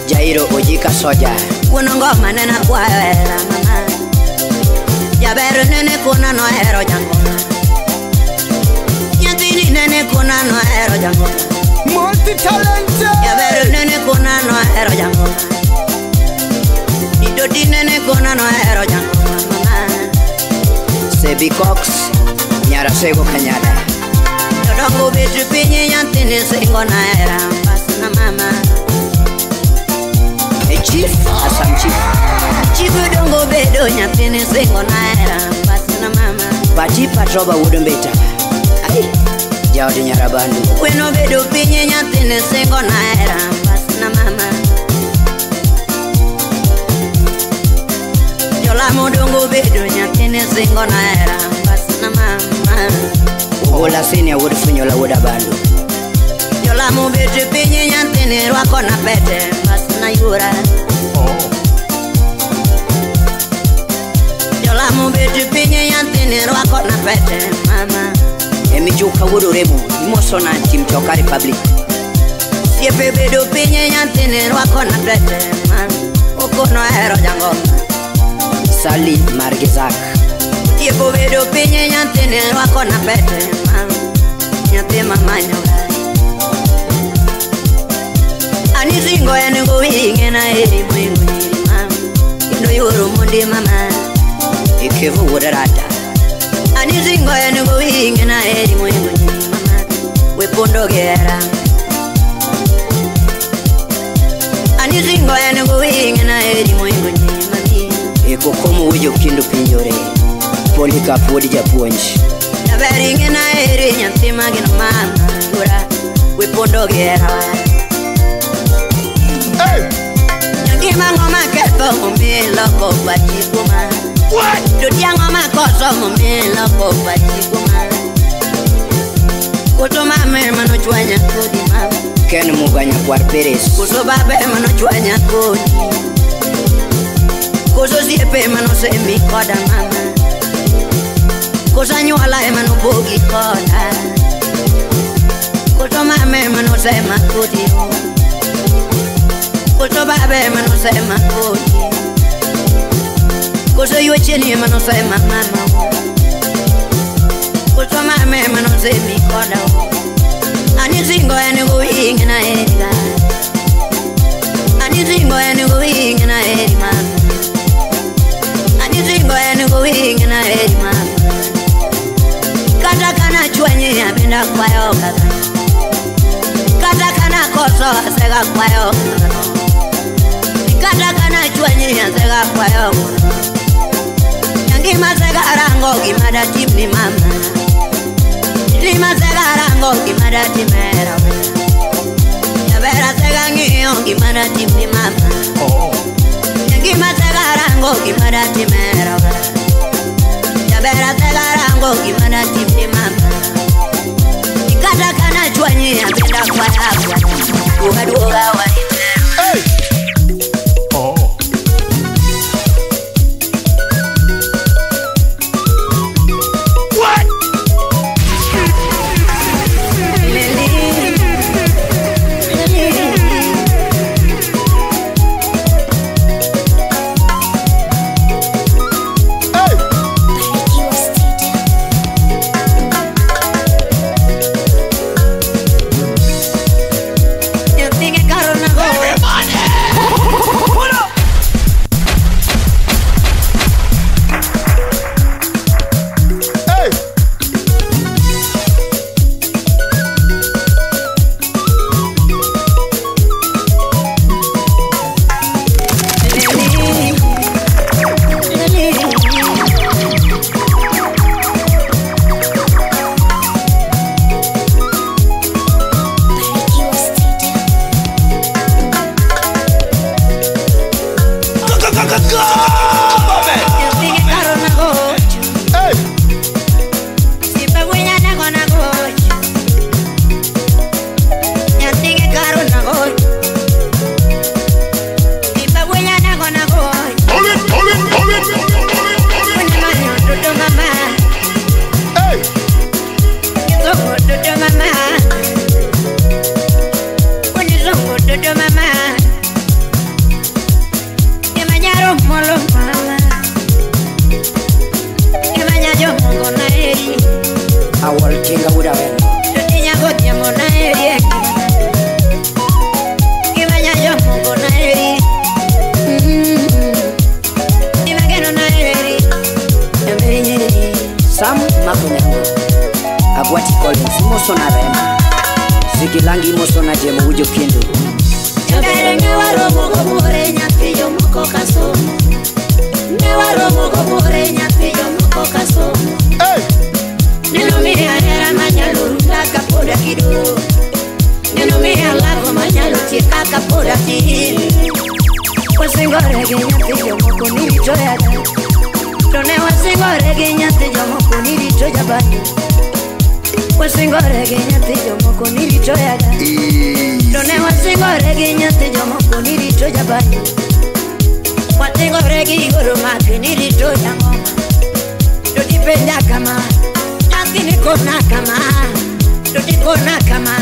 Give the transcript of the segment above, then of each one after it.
Jairo ojika soja Unongoma nena kwa era mama Jaberu nene kuna no ero jangoma Nyatini nene kuna no ero jangoma Multi-talented Jaberu nene kuna no ero jangoma Idodi nene kuna no ero jangoma mama Sebi Cox Nyara sego kanyada Dodongo bitu pinyi nyantini singo na era Pasna mama Chief, Assam Chief Chifu dongo bedo nyantini singo na era Pasna mama Pati patroba wudumbeta Ay, jao di Nyara bandu Weno bedo pinyi nyantini singo na era Pasna mama Jola modongo bedo nyantini singo na era Pasna mama Ola sini ya wudu funyola wuda bandu Jola mo bedo pinyi nyantini rwako na pete Pasna yura kawuono remo imosona tim Choka Republic. Siepe bedo pinye nyathine rwako na tete man Okono hero jangoma Sali Margizak. Siepe bedo pinye nyathine rwako na tete man Nyathi mamanyo Ani zingo ene go winge na eri mwingu nyiri man Indo yoro mundi mama Ikevu Wodarata. Ani zingo ene go winge na eri mwingu nyiri mama Wepondo gera Ani zingo ene go winge na eri mwingu nyiri mami Eko komo ujo kindu pinjore Polycarp Wodi Japuonji. Naberinge na eri nyathi magino mama Yura wepondo gera Ngima ngoma keto mumilo ko batikuma Dudia ngoma koso mumilo ko batikuma Kuto mame mano chwanya kodi mama Ken Muganya Kwar Peres. Kuto babe mano chwanya kodi Kuto siepe mano semi koda mama Kuto nyuala mano bogi koda Kuto mame mano sema kodi Kuto babe mano sema kodi Kuto yuchini mano sema mama Kuto mame mano semi koda Ani zingo ene go winge na eriga Ani zingo ene go winge na eri mama Ani zingo ene go winge na eri mama Kata kana chwenye abenda kwayo kaka Kata kana koso asega kwayo Kata kana chwenye asega kwayo Ngima sega arango gimada timni mama Ngima sega arango gimada timera Yabera sega ngiyo gimada timni mama Ngima sega arango gimada timera Yabera sega arango gimada timni mama Kata kana chwenye abenda kwayo Ugaduga wani Hey! Oh. What? Awal Kinga Wodawen. Dunia gotia mona eri Kimanya yo mungo na eri Imageno na eri Emeri nyeri Sam Makunyango. Agwati Collins Mosona Rema. Zigilangi Mosona Jemo Ujo Kindu. Chagere ngewaro mogo mure nyathi yo moko kasomo Ngewaro mogo mure nyathi yo moko kasomo Neno mire anera manyalo Laka poda kido Neno mire alago manyalo Tika kapoda ki Wasingore ge nyathi yo moko nilichoya Tone wasingore ge nyathi yo moko nilichoya bani Wasingore ge nyathi yo moko nilichoya Tone wasingore ge nyathi yo moko nilichoya bani Wasingore ge igoro maki nilichoya ngoma Dodipenda kama Nyathi niko na kama Tutikona kama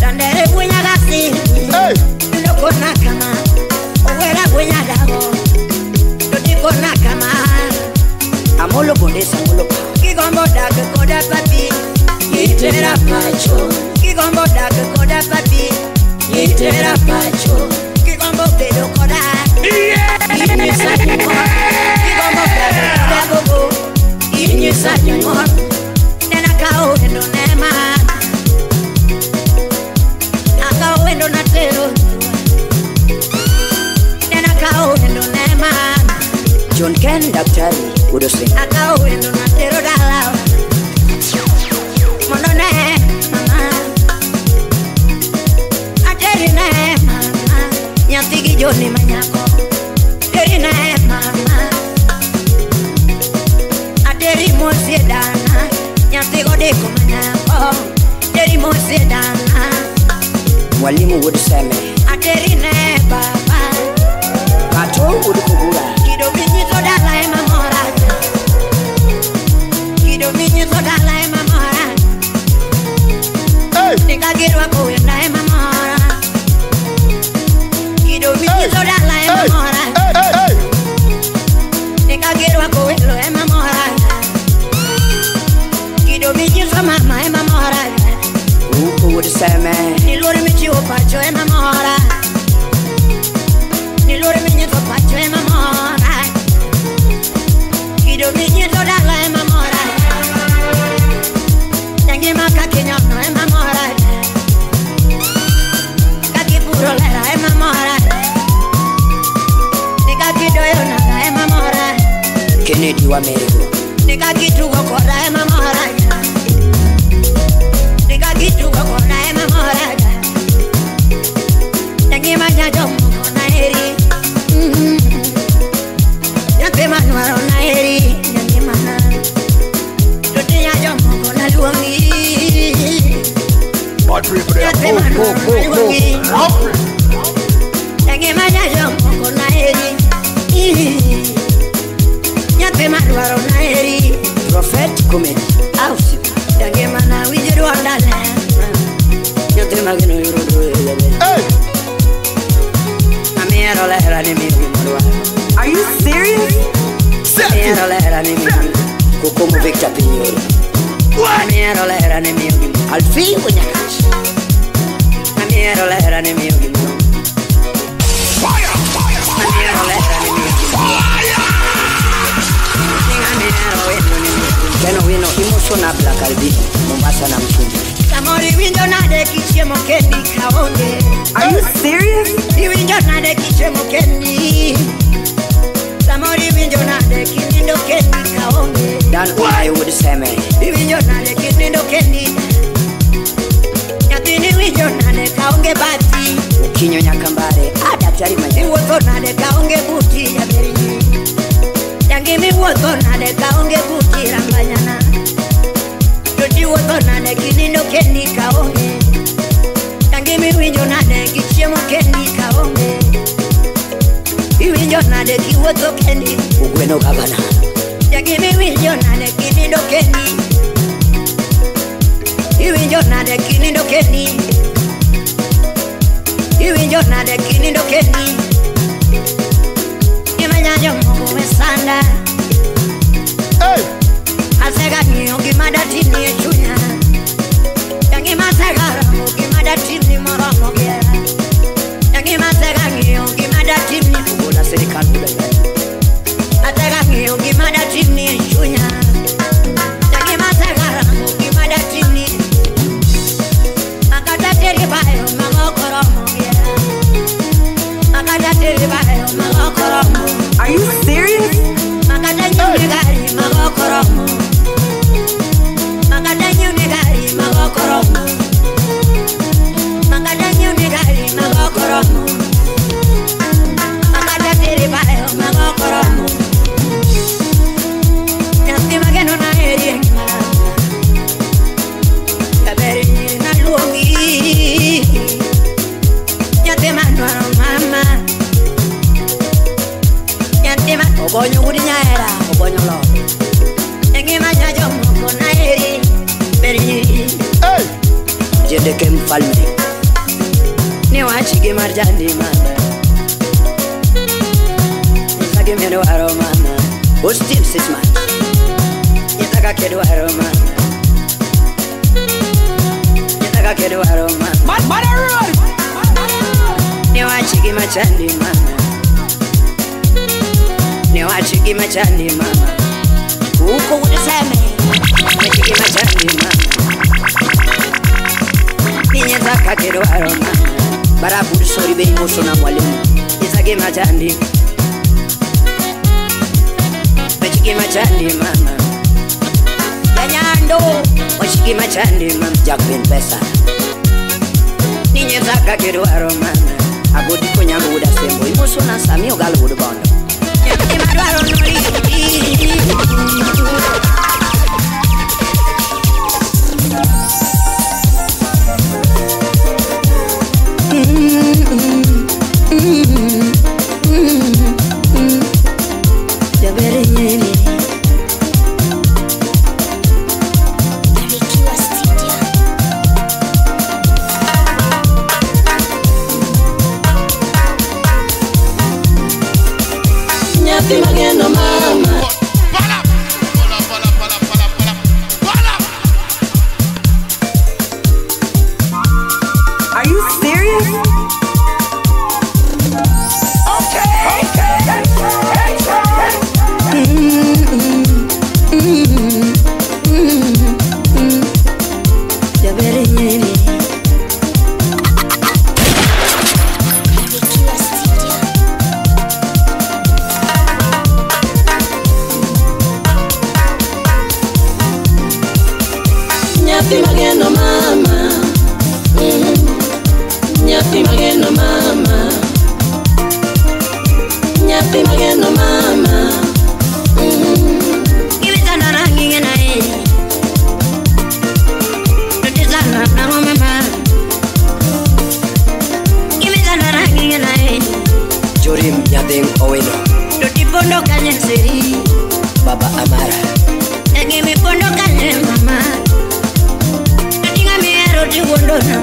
Dandere bunya gasi Tukona kama Owera bunya dago Tutikona kama Amolo bondesa amolo pa Kigombo dago koda papi Yitera pacho Kigombo dago koda papi Yitera pacho Kigombo pedo koda Inyesa nyumor Kigombo dago koda bobo Inyesa nyumor Nena kao endo nema Akao endo natero Nena kao endo nema John Ken daktari udose Akao endo natero dalawa Mono ne mama Ateri ne mama Nyatigi joni manyako Ateri ne mama Ateri mosie dana Nyatigo deko manyako Ateri mosie dana Mwalimu uduseme Ateri ne baba Pato udukugura Kido minyito dala ema mora Kido minyito dala ema mora Nikagirwa kuenda ema mora Kido minyito dala ema mora Nikagirwa kuendo ema mora Kido minyito mama ema mora uduseme Niluri michiwo pacho ema mora Niluri minyito pacho ema mora Kido minyito dala ema mora Tangi maka kinyono ema mora Kaki puro lera ema mora Nika kidoyo naga ema mora Kennedy wa Merigo Nika kitugo koda ema mora Nika kitugo koda ema mora Tangi majajo moko na eri Yate manuaro na eri Tangi mana Tuti yajo moko na luongi Yate manuaro na luongi Tangi majajo moko na eri Yate manuaro na eri Prophet Comedy Ausi Tangi mana wijiru andale Nyate magino yurudu Amiero lera ni mimi mwa Are you serious? Amiero lera ni mimi Kukumu Victor Pinyori Amiero lera ni mimi Alfi unyakashi Amiero lera ni mimi Amiero lera ni mimi Amiero wenu ni mimi Keno wino imosona Black Albino Mombasa na Msumbi Samori winjo nade kichemo kendi kaonge Are you serious? Winjo nade kichemo kendi Samori winjo nade kinindo kendi kaonge Dan I would say me Winjo nade kinindo kendi Nyatini winjo nade kaonge bati Kinyo nyakambare Daktari maji Woto nade kaonge buti ya beri Yangimi woto nade kaonge buti rambanyana Dodi woto nade kinindo kendi kaonge Yangimi winjo nade kichemo kendi kaonge Winjo nade kiwoto kendi Ugweno gavana Yangimi winjo nade kinindo kendi Winjo nade kinindo kendi Winjo nade kinindo kendi Imanyanyo mungu mesanda Asega niyo gimada tini echunya Yangi masega ramu gimada tini moromo gera Yangi masega niyo gimada tini Kuna serikali bila Asega niyo gimada tini echunya Yangi masega ramu gimada tini Makata teri bayo magokoromo gera Makata teri bayo magokoromo Are you serious? Makata nyuni gari magokoromo Makata nyuni gari magokoromo Makata nyuni gari magokoromo Makata teri bayo magokoromo Nyati mageno na heri engala Kaberi na luongi Nyati manuaro mama Nyati ma Obonyo udi nyaera Obonyo lo Engi majajo moko na heri Beri Jedeke mfalme ni wachige marjandi mana Nitake mene waro mana Ustin 6 months Nitaka kedu waro mana Nitaka kedu waro mana ni wachige machandi mana ni wachige machandi mana Uko udiseme Wachige machandi mana Niye zaka kedo aroma Barabu disori be moso na mwalimu Nizage majandi Wachige majandi mama Ganyando Wachige majandi mama Jakben pesa Niye zaka kedo aroma Agodi konyango uda sembo Imoso na sami ogalo uda bondo Imadwaro nori Baba Amara Nagi mi pondo kanye mama Nadinga mi ero di wondo na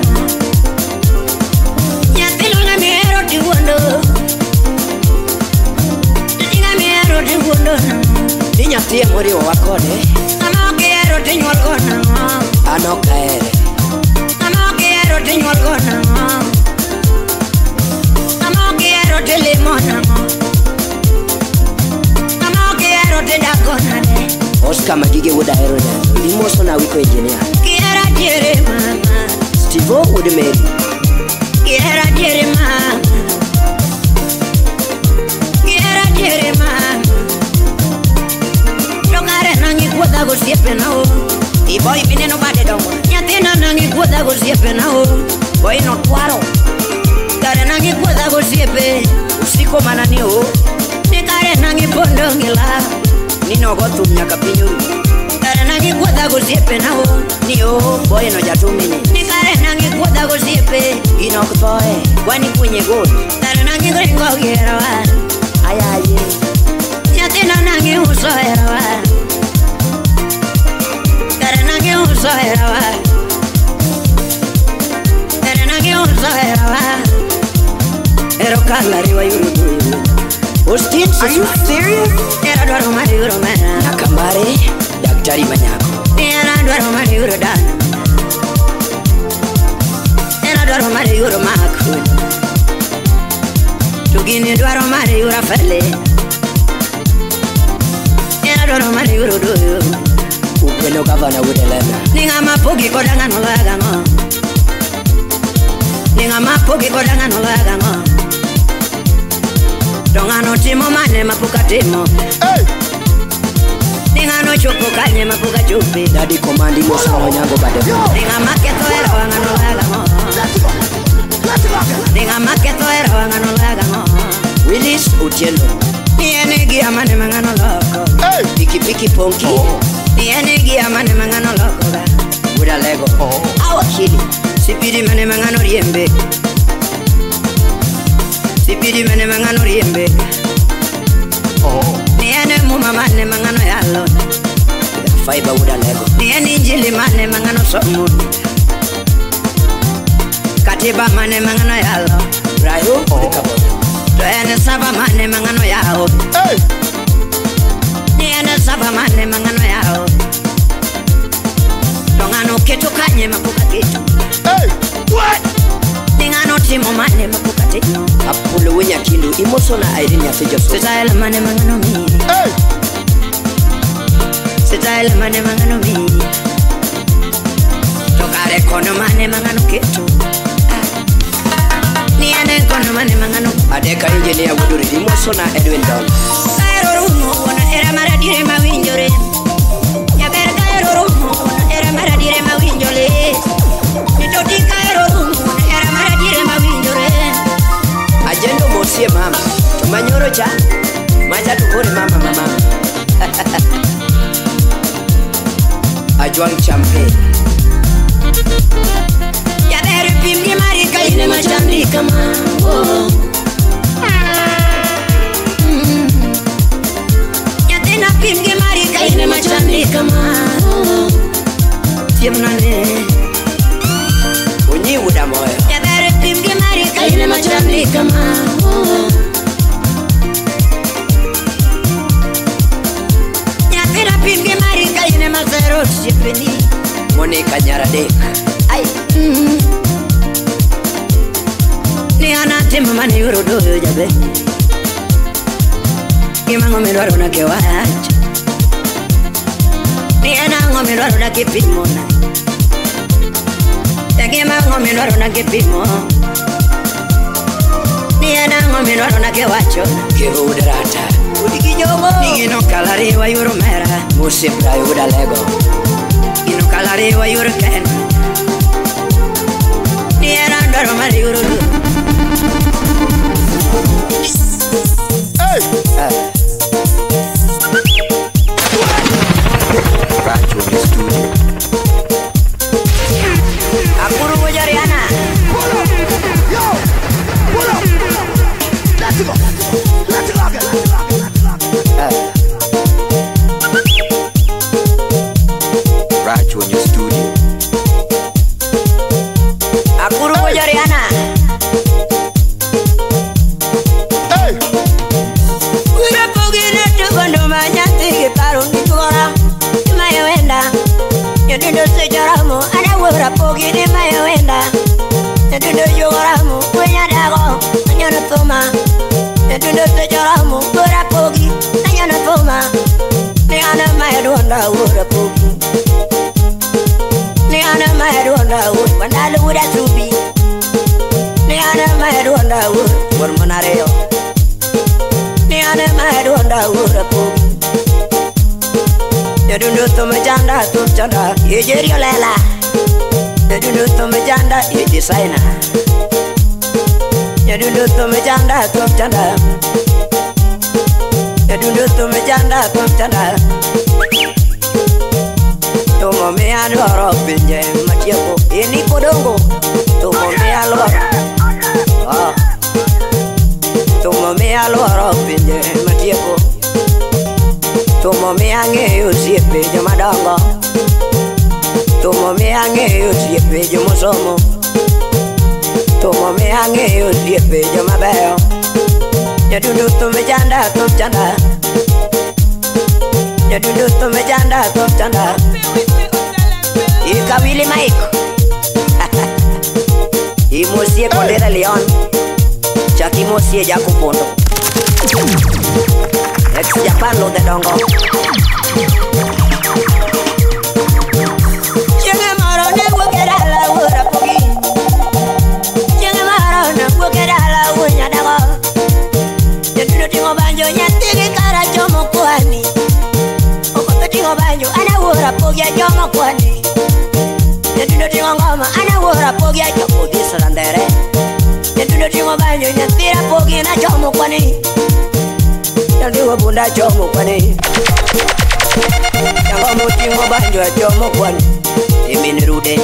Nyatilo nga mi ero di wondo Nadinga mi ero di wondo na Dinya tiye mori wa wakone Ama oke ero di nyual kona Anoka ere Ama oke ero di nyual kona Ama oke ero di limona Oscar Magige would hero now. Imoso na wiko engineer. Kiera diere mama. Stivo would marry. Kiera diere mama. Kiera diere mama. Logare nangi kuoda go siepe na o. I boy bine no bade dongo. Nyatina nangi kuoda go siepe na o. Boy no kwaro. Kare nangi kuoda go siepe. Usiko manani o. Nikare nangi pondo ngila. Nino gotu mnyaka pinyu Kare nangi kuoda gosiepe na ho Ni o boy no jatumini Ni kare nangi kuoda gosiepe Ino kutoe Wani kwenye gold Kare nangi gringo girawa Ayaye Nyatina nangi uso herawa Kare nangi uso herawa Kare nangi uso herawa Ero kala riwa yurudu Ustin, are you serious? Era duaro mari uro mana Nakambare, daktari Manyako Era duaro mari uro dana Era duaro mari uro makun Tugini duaro mari uro fele Era duaro mari uro doyo Upeno gavana udelena Ninga mapogi kodanga nolaga ngo Ninga mapogi kodanga nolaga ngo Dongano timo mane mapuka timo Hey Ningano chupu kanye mapuka chupi Daddy komandi mosa nyango bade Ninga maketo era wangano laga mo Ninga maketo era wangano laga mo Willis Utielo Niene gia mane mangano loko Hey Piki piki ponki Niene gia mane mangano loko ga Buda lego Awa kili Sipiri mane mangano riembe Sipiri mane mangano riembe Niene muma mane mangano yalo Fiber uda lego Niene injili mane mangano somu Katiba mane mangano yalo Rayo kabo To ene saba mane mangano yao Ni ene saba mane mangano yao Tongano keto kanye mapuka keto What? Tingano timo mane mapuka keto Apolo wenya kindu imosona Irene ya fejo Sitaela mane mangano mi Sitaela mane mangano mi Tokare kono mane mangano keto Ni ane kono mane mangano Adeka injini ya wuduri imosona Edwin Down Kairo rumo wana era maradire mawinjore Ya ber kairo rumo wana era maradire mawinjole Nitoti kairo rumo wana era maradire mawinjore Ajendo mosie mama Tumanyoro cha Maja tukore mama Ajuang champagne Ya ber pimni marika ine machamni kama Ya tena pimni marika ine machamni kama Tiemnane Unyi uda moyo Ya ber pimni marika ine machamni kama Ya tena pimni marika ine mazero Sipeni Monika Nyaradek Ay Ni anate mama ni urodo jabe Kimango milwaro na kewacha Ni anango milwaro na kipimona Kimango milwaro na kipimo Ni anango milwaro na kewacho Kihudrata Udikijogo Nigino kalari wa yuro mera Musipra yuda lego Ino kalari wa yuro ken Ni anandaro mali yuro Akuru Mujariana. Yo! What up? Let's go! Let's go again! Raju in your studio. Akuru Mujariana. Hey! Ura pogina tu kondo manyati ke parungi kora. Mayawenda. Yodundo sejaramu ana ura pogina mayawenda. Yodundo yoramu kunya dago anyana toma. Yodundo sejaramu ura pogi anyana toma. Ni ana mayadonda ura pogi. Ni ana mayadonda ura bandalu ura tubi. Ni ana mayadonda ura manareo. Ni ana mayadonda ura pogi. Yodundo tumejanda tumchanda yejerio lela. Yodundo tumejanda ye designer. Yodundo tumejanda tumchanda. Yodundo tumejanda tumchanda. Tomo me aloro pinje matieko ini kodongo. Tomo me aloro. Ah. Tomo me aloro pinje matieko. Tomo me angeyo siepe joma dongo. Tomo me angeyo siepe joma somo. Tomo me angeyo siepe joma beyo. Yodundo tumejanda tumchanda. Yodundo tumejanda tumchanda. Ikawili Mike. Imosie Pondera Leon. Chaki mosie Jaco Pondo. Ex Japan lo de dongo. Chenga maro ne wogera la wora pogi. Chenga maro ne wogera la wonya dago. Yodundo tingo banjo nyatigi kara jomo kwani. Oko tingo banjo ana wora pogi jomo kwani. Yodundo tingo ngoma ana wora pogi jomo disrandere. Yodundo tingo banjo nyatira pogi na jomo kwani. Yandiwa bunda jomo kwani. Yango mutingo banjo jomo kwani. Imini rude.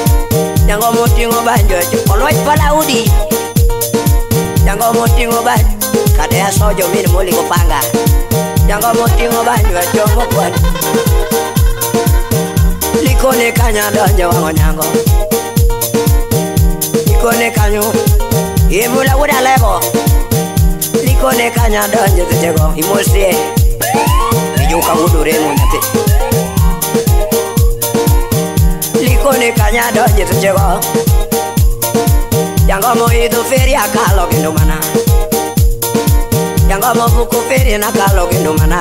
Yango mutingo banjo oloj palaudi. Yango mutingo banjo kade asojo mini muli kupanga. Yango mutingo banjo jomo kwani. Likone kanya donjo wango nyango. Likone kanyo Imula uda lebo Likone kanya donje tetego Imosie Ijuka udure munyate Likone kanya donje tetego Yangomo itu feri akalo kendo mana Yangomo buku feri nakalo kendo mana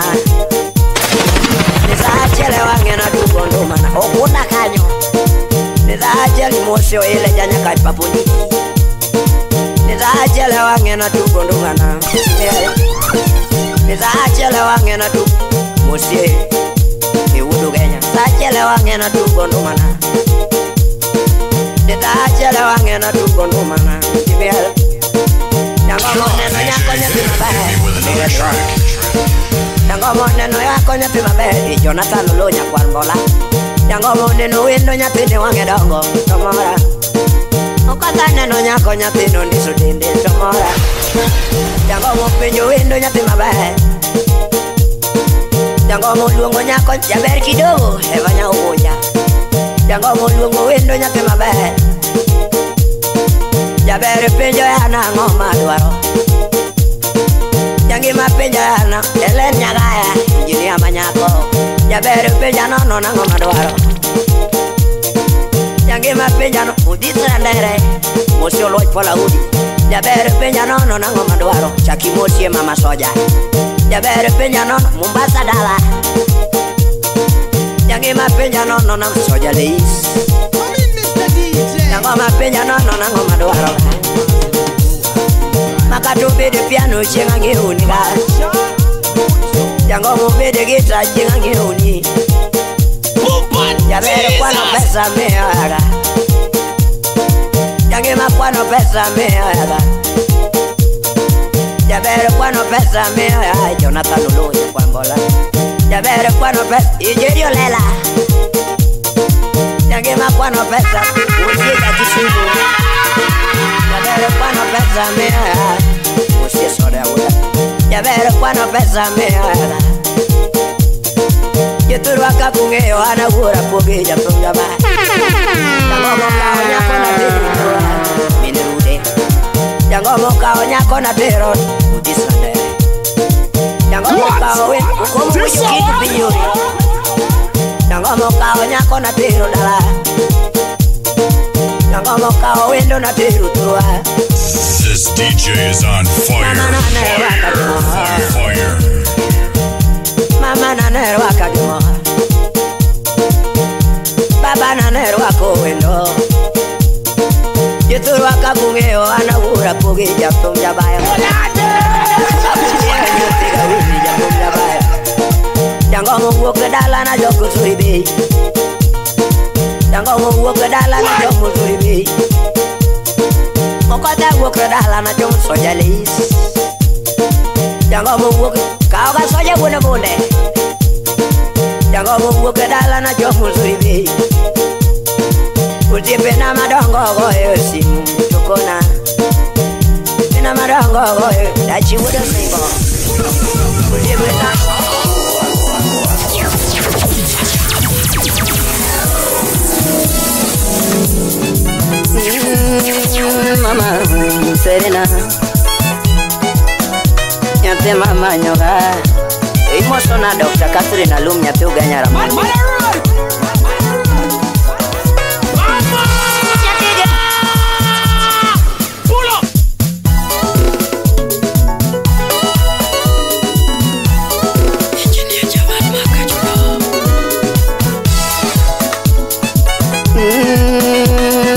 Nisa achele wangena dukondo mana Okuna kanyo Nisa achele mosio ile janya kai papuni Nisa achele wangena dukondo mana Nisa achele wangena du Mosio Iwudu kenya Nisa achele wangena dukondo mana Nisa achele wangena dukondo mana Yangomo neno yako nyepima bae Yangomo neno yako nyepima bae Jonathan Olonya kwanbola Yangomo neno wendo nyapine wange dongo Tomora Okata neno yako nyapino ndiso dinde Tomora Yangomo penyo wendo nyapima bae Yangomo luongo nyako jaber kidogo Evanya umoja Yangomo luongo wendo nyapima bae Jabere penjo yana ngoma duaro Yangi mapenjo yana Elen nyagaya Jini ama nyako Jabere penjo nono na ngoma duaro Yangi mapenjo no Udisa ndere Mosio loj pola udi Jabere penjo nono na ngoma duaro Chaki mosie mama soja Jabere penjo nono Mombasa dala Yangi mapenjo nono na soja leis Yango mapenja nono nango maduaro Makatu bede piano chenga ngeuni ka Yango mubede gita chenga ngeuni Yabere kwano pesa mea yaga Yangi makwano pesa mea yaga Yabere kwano pesa mea yaga Jonathan Olonya kwanbola Yabere kwano pesa Ijerio lela Yangi makwano pesa Usiga kisibu Yabere kwano pesa mea Usiga soda uda Yabere kwano pesa mea Yeturu waka kungeo Hana gura poge Japunga ba Yango moka onyako na tero Minerude Yango moka onyako na tero Udisande Yango moka owe Ukomu yukitu pinyuri Yango moka onyako na tero dala Yangomo kao wendo na tiru tuwa This DJ is on fire. Fire. Mama na nero wakagimo Baba na nero wako wendo Yituru wakagungeo anawura pugi japum jabaya Yangomo woke dala na joko suribi Yangomo woke dala na joko suribi Mokota woke dala na joko soja leis Yangomo woke kau ka soja bune bune Yangomo woke dala na joko suribi Utipe na madongo goyo simu tukona Pina madongo goyo dachi wuda singo Utipe na Mama Serena Nyate mama nyoga Imo na Dr. Catherine Alum nyate uganyara mama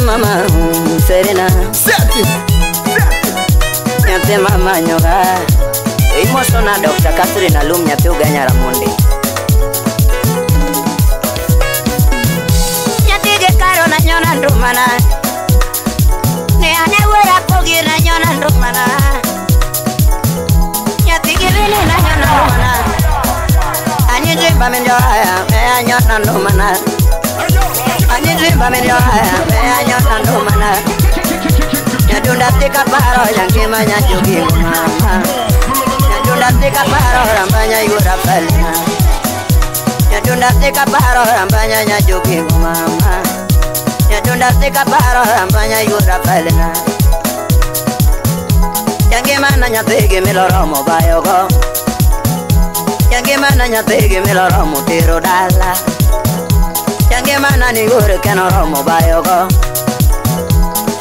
Mama Serena Nyate mama nyoga Imo na Dr. Catherine Alum nyate uganyara mundi Nyate ge karo na nyona ndumana Ne ane wera pogi na nyona ndumana Nyate ge vile na nyona ndumana Anyi jimba menjoaya me nyona ndumana Anyi jimba menjoaya me nyona ndumana Nyadunda tika paro yankima nyajugi mama Nyadunda tika paro rambanya yura palina Nyadunda tika paro rambanya nyajugi mama Nyatunda tika paro rampanya yura pelena Yangi mana nyatigi miloromo bayogo Yangi mana nyatigi miloromo tiro dala Yangi mana ni ure kenoromo bayogo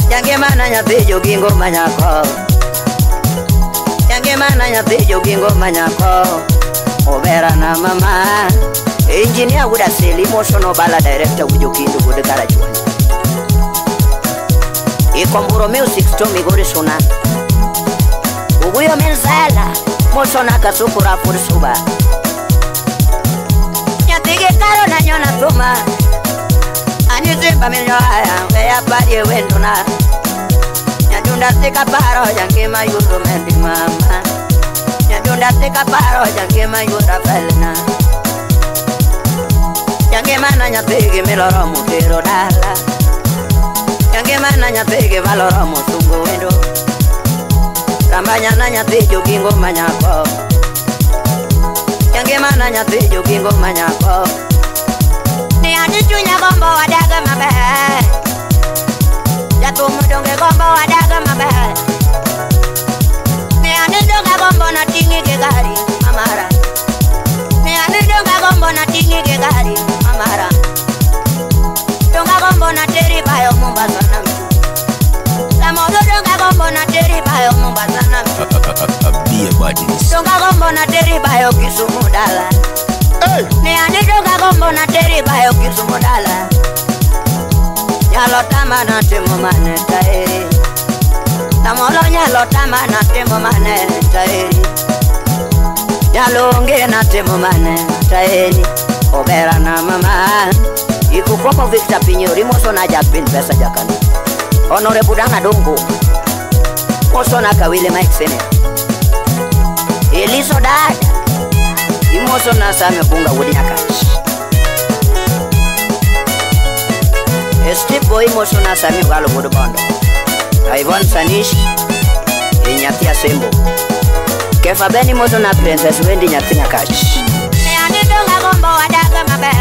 Yangi mana nyatigi gingo manyako Yangi mana nyatigi gingo manyako Obera na mama Engineer would have said emotional bala director with your kid with the garage one. Ikomburo music to me go to Sona. Uguyo menzala, Mosona Kasukura for Suba. Yatige Karo Nanyona Tuma. And you think I'm in your eye, where a party went on. Yadunda take a paro, Yankima, you romantic mama. Yadunda take a paro, Yankima, you Rafaelina. Yangi mana nyatigi miloromo tiro dala Yangi mana nyatigi valoromo tungo wendo Rambanya na nyatigi gingo manyako Yangi mana nyatigi gingo manyako Ni anichunya gombo wadaga mabe Yatumu donge gombo wadaga mabe Ni anidonga gombo na tingi gigari mamara Ni anidonga gombo na tingi gigari Mara Donga gombo na teri bayo Mombasa na mtu Samodo donga gombo na teri bayo Mombasa na mtu Donga gombo na teri bayo Kisumu dala Ni ane donga gombo na teri bayo Kisumu dala Nyalo tama na timo mane tairi Samolo nyalo tama na timo mane tairi Nyalo onge na timo mane tairi Obera na mama Ikukomo Victor Pinyori Moso na Japin pesa jakana Honore Budanga Dongo Moso na Kawile Mike Sene Eliso dada Imoso na Same Bunga Wudiaka Steve Boy Moso na Same Walo Wudubondo Ivan Sanish Inyatia Sembo Kefa Beni Moso na Princess Wendy Nyatina Kash Donga gombo wadaga mabe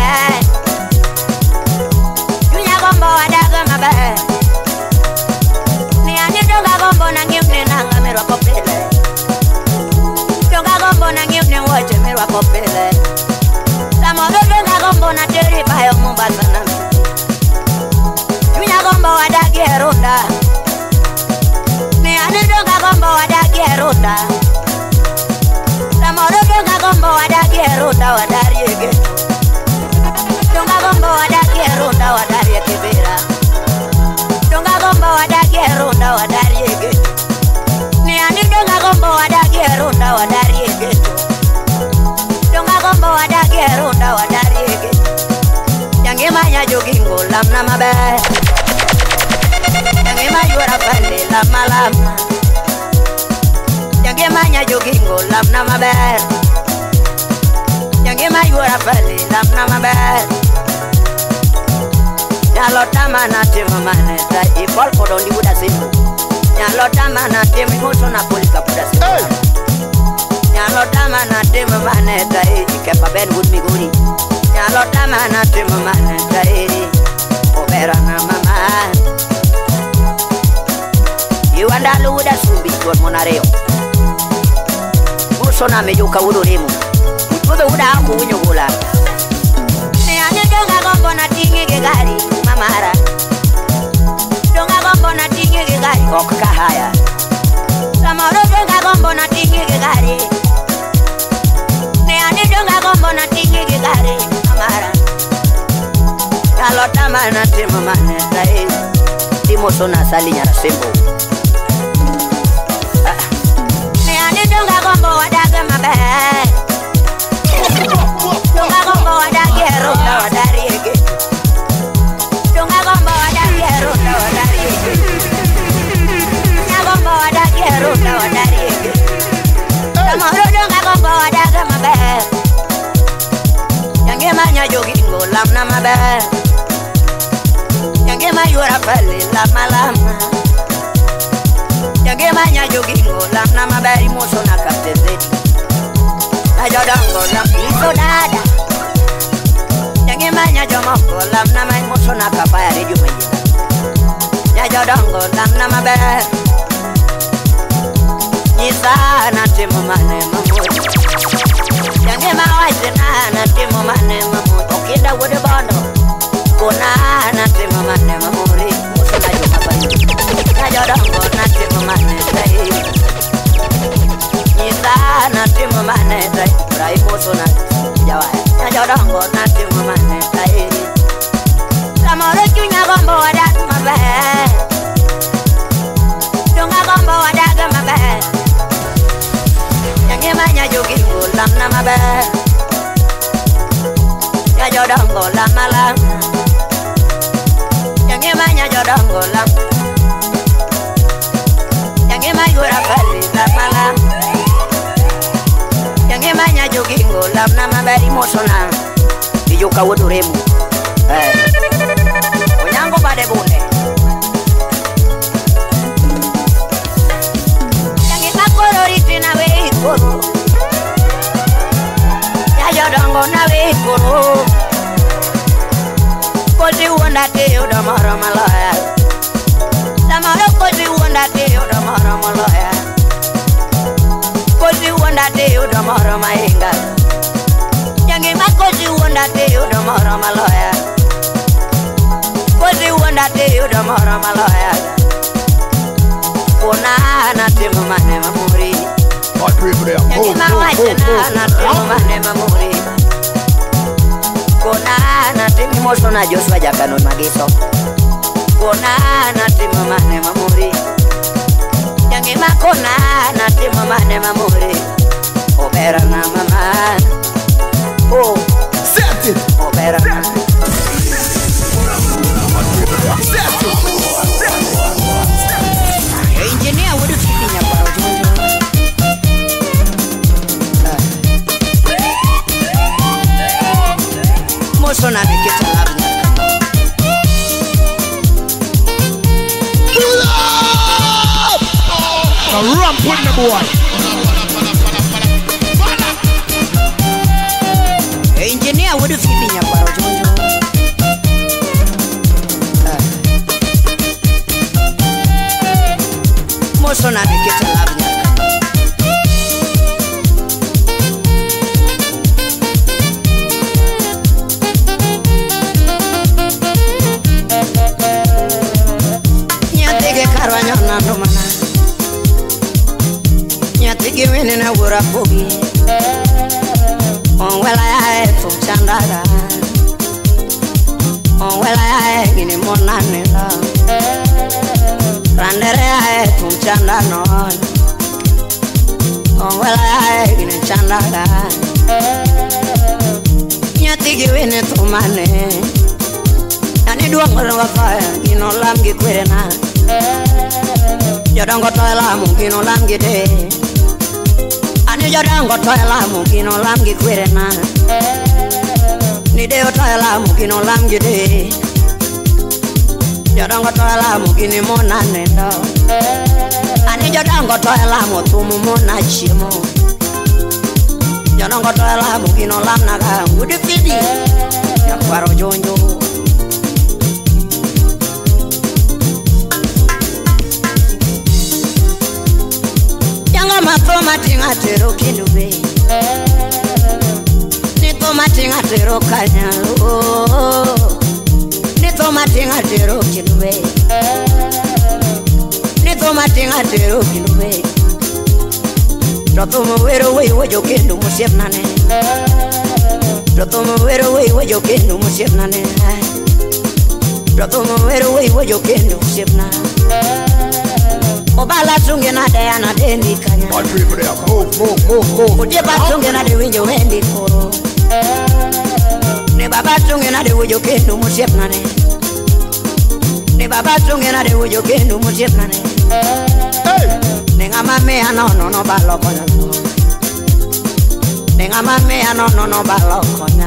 Dunya gombo wadaga mabe Ni ane donga gombo na ngimne nanga mirwa popele Donga gombo na ngimne woche mirwa popele Samodo donga gombo na teri bayo Mombasa na Dunya gombo wadagi erunda Ni ane donga gombo wadagi erunda Samodo donga gombo wadagi erunda wadari ege Donga gombo wadagi erunda wadari ekebera Donga gombo wadagi erunda wadari ege Ni ani donga gombo wadagi erunda wadari ege Donga gombo wadagi erunda wadari ege Yangi manya jogingo lamna mabe Yangi mayura pande lama lama Yangi manya jogingo lamna mabe Yangi mayura pale lamna mabe Nyalo tama na timu maneta Ipol kodo ndi buda simu Nyalo tama na timu Moso na polika buda simu Nyalo tama na timu maneta Ikepa Ben Wood Miguri Nyalo tama na timu maneta Obera na mama Iwandalu buda sumbi Kwa monareo Moso na mejuka udo rimu Udo uda aku unyugula Ni ane donga gombo na tingi gigari Mamara Donga gombo na tingi gigari Okka haya Samoro donga gombo na tingi gigari Ni ane donga gombo na tingi gigari Mamara Kalo tama na timu maneta Timo sona sali nyara sembo Ni ane donga gombo wadaga mabe Donga gombo wadagi erunda wadari ege Donga gombo wadagi erunda wadari ege Nya gombo wadagi erunda wadari ege Samoro donga gombo wadaga mabe Yangi manya jogingo lamna mabe Yangi mayura pale lama lama Yangi manya jogingo lamna mabe Moso na kaptezedi Ajodongo na piso dada Yangi manya jomoko lamna mai Moso na kapaya reju mayina jodongo lamna maber nyisa na timo mane mamuri yange mawache na timo mane mamuri okinda wude bondo kona na timo mane mamuri musona juma bayi na jodongo na timo mane dai nyisa na timo mane dai rai musona jawai na jodongo na timo mane dai Amore chunya gombo wadak maber Dunga gombo wadak maber Yang emanya jogi ulam na maber Ya jodongo lam malam Yang emanya jodongo lam Yang emanya gura kali lam malam Yang emanya jogi ulam na maber Imosona Ijuka wuduremu Onyango bade bune Yangi makoro riti na we koro Ya jodongo na we koro Kozi uonda te uda mara malaya Samaro kozi uonda te uda mara malaya Kozi uonda te uda mara maenga Yangi makozi uonda te uda mara malaya Kozi uonda te uda mara malaya Kona na timu mane mamuri Yangi mawache na timu mane mamuri Kona na timu moso na Joshua Jakanon Magiso Kona na timu mane mamuri Yangi makona na timu mane mamuri Obera na mama Oh Set it. Obera na mama Engineer would have seen your power. Most on a get a love. A rump with the boy. Engineer would have seen your power. Moso na get a love. Nyatege karwanya na domana. Nyatege wene na wura pogi. Onwela ya eto chandaga. Onwela ya gini monane la. Randere ae tum chanda non Onwela ae gine chanda da Nyatigi wine tumane Yani duangolo wafaya Gino lamgi kwere na Jodango toy lamu gino lamgi de Ani jodango toy lamu gino lamgi kwere na Nideo toy lamu gino lamgi de Jodango toela mugini mona nendo Ani jodango toela mutumu mona chimo Jodango toela mugino lamnaga Udi fidi Ya kwaro jonjo Yanga matoma tinga tero kinube Nitoma tinga tero kanyalo Nitoma tinga tero kinube Nitoma tinga tero kinube Totomo wero wei wojo kendo musiep nane Totomo wero wei wojo kendo musiep nane Totomo wero wei wojo kendo musiep nane Obala tunge na dea na dendi kanya Ujepa tunge na de winjo wendi koro Ne baba tunge na de wojo kendo musiep nane Ne baba tunge na de wojo kendo musiep nane Nenga mame ano no balo konya Nenga mame ano no balo konya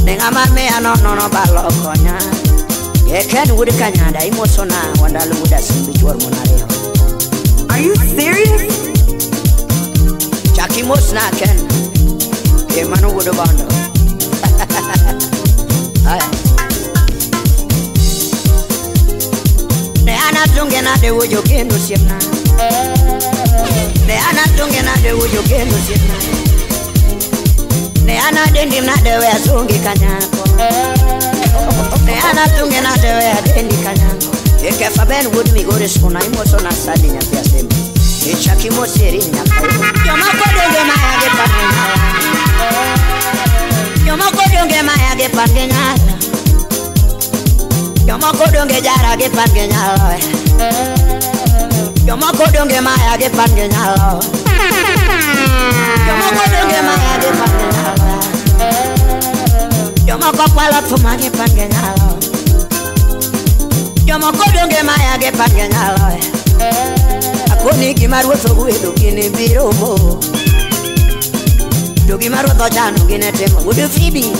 Nenga mame ano no balo konya Eken wudi kanyada imosona wandalu muda simbi chuar monareo Are you serious? Chaki mosna ken Emanu wudu bando ana tunge na de wujo kendo siemna. Ne ana tunge na de wujo kendo siemna. Ne ana dendi na de we asungi kanyako. Ne ana tunge na de we adendi kanyako. Eke faben would me go to school na imoso na sadi nya pia sema. Echaki mo seri nya pia. Yo mako donge mayage pangenya. Yo mako donge mayage pangenya. Yo mako donge jara ge pangenya. Yo mako donge mayage pangenya. Yo mako donge mayage pangenya. Yo mako kwala fumage pangenya. Yo mako donge mayage pangenya. Akoni gimarwotho guedo gine biro mo. Dogi marwotho chano gine temo gudu fibi.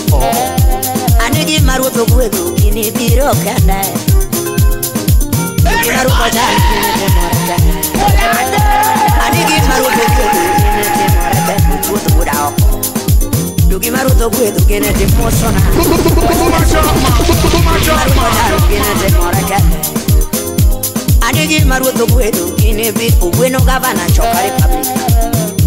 Ani gimarwotho guedo gine biro kende. Dogi marwotho chano gine temo rete. Ani gimarwotho guedo gine temo rete. Wotho guda oko. Dogi marwotho guedo gine temo sona. Dogi marwotho chano gine temo rete. Anigi maruto guedo gine bit bueno gavana choka republic.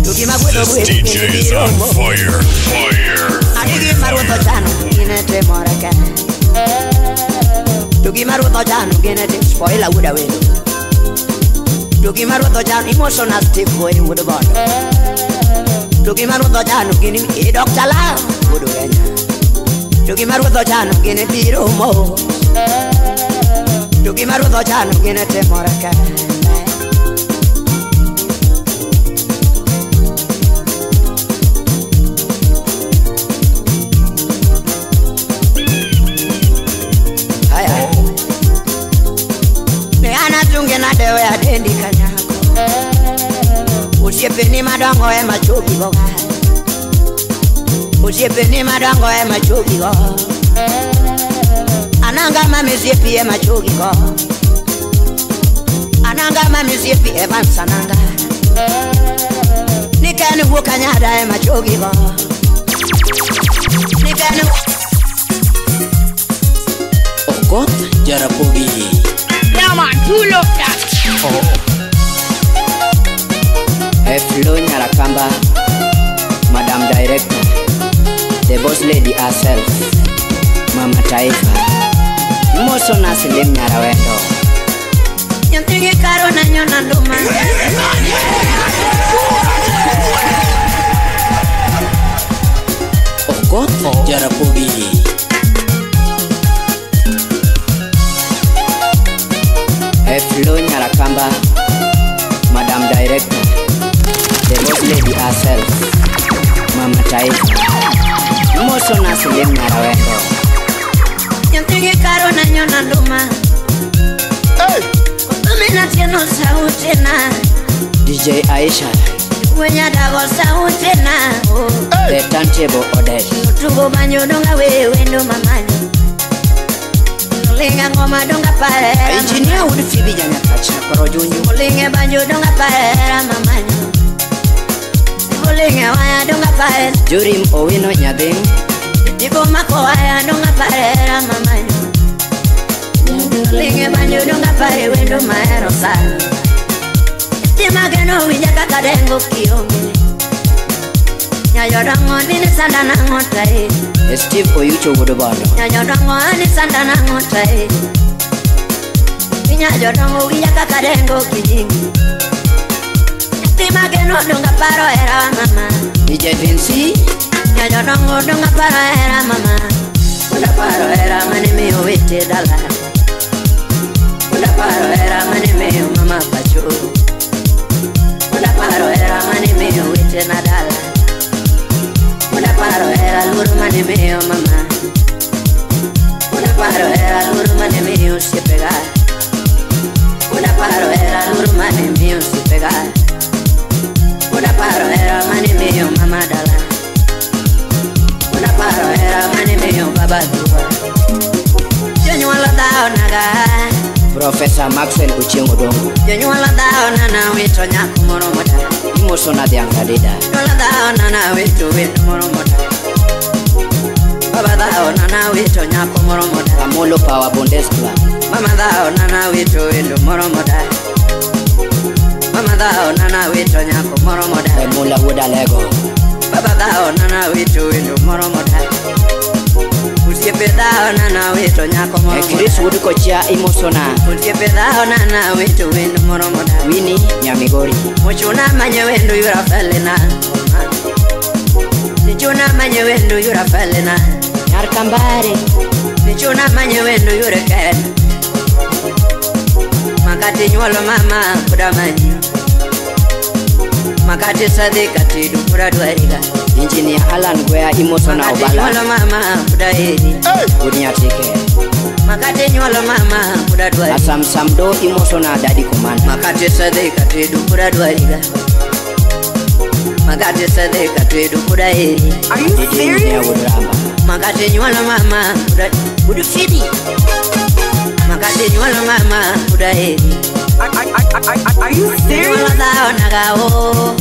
Tugi maruto guedo DJ is on fire, fire. Anigi maruto chano gine te moraka. Tugi maruto chano gine te spoiler woulda wedo. Tugi maruto chano emotional stiff boy woulda bond. Tugi maruto chano gine mi Dr. La woulda ganya. Tugi maruto chano gine biro mo. Tugi maruto chano gine te moraka. Haya. Ne ana tunge na dewe adendi kanyako. Usiepeni madongo e machoki go. Usiepeni madongo e machoki go. Ananga mami ziepi e machogi go. Ananga mami ziepi e vansananga. Nikani wukanyada e machogi go. Nikani Ogot Jarapogi. Yeah man, you love that. Flo Nyarakamba, Madam Director, the boss lady herself, Mama Taifa. Moso na silim Nyarawendo. Nyantigi karo na nyona nduma. Ogot Jarapogi. Flo Nyarakamba, Madam Director, the boss lady herself, Mama Taifa. Moso na silim Nyarawendo. Nyantigi karo na nyona nduma. Hey! Kumina tieno sauti na. DJ Aisha, Wenya dago sauti na. the turntable Odette. Tugo banyo donga wewe ndo mamanyo. Linga ngoma donga pare. Engineer would fibi janya kacha pero junju. Linga banyo donga pare mamanyo. Linga waya donga pare. Jurim Owino Nyading. Digo mako waya donga pare mamanyo. Linga banyo donga pare wendo maero sana. Timageno wija kakadengo kionge. Nyayodango nini sanda na ngotai. Steve Oyucho Woodobado. Nyayodango nini sanda na ngotai. Nyayodango wija kakadengo kijingi. Timageno donga paro era mama. DJ Vinci. Nyayodango donga paro era mama. Donga paro era mani meo wete dala. Donga paro era mani meo mama pacho. Donga paro era mani meo wete nadala. Donga paro era luru mani meo mama. Donga paro era luru mani meo se pegar. Donga paro era luru mani meo se pegar. Donga paro era mani meo mama dala. Donga paro era mani meo baba duwa. Jonyola dao naga. Professor Maxwell Uchengo Dongo. Jonyola dao nana wito nyaku moro mota. Imoso na Diangadida. Jonyola dao nana wito moro mota. Baba dao nana wito nyako moro moda. Amolo Power Bondes Club. Mama dao nana wito wendo moro moda. Mama dao nana wito nyako moro moda. Mula Woda Lego. Baba dao nana wito wendo moro moda. Usiepe dao nana wito nyako moro moda. Chris Wood Kocha Imosona. Usiepe dao nana wito wendo moro moda. Winnie Nyamigori. Mochuna manye wendo yura felena. Nichuna manye wendo yura felena. Narkambare. Nichuna manye wendo yura ken. Makati nyolo mama kuda mani. Makati sadika tidu kuda duariga. Engineer Alan Gwea Imosona Obala. Makati nyolo mama kuda edi. Unyatike. Makati nyolo mama kuda duariga. Asam Samdo Imosona Daddy Commander. Makati sadika tidu kuda duariga. Makati sadika tidu kuda edi. Are you serious? Makati nyolo mama kuda kudu fidi. Makati nyolo mama kuda edi. Are you serious? Nyolo dao nagao.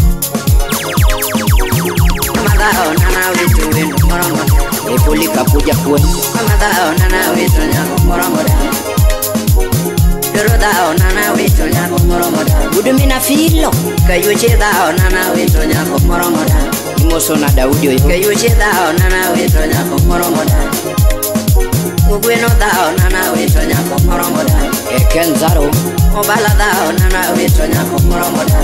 Mama dao nana wito wendo moro moda. Epoli Kapuja Kwe. Mama dao nana wito nyako moro moda. Doro dao nana wito nyako moro moda. Gudumina Filo. Kayuchi dao nana wito nyako moro moda. Imosona Daudi Oyo. Kayuchi dao nana wito nyako moro moda. Ugweno dao nana wito nyako moro moda. Eken Zaro. Obala dao nana wito nyako moro moda.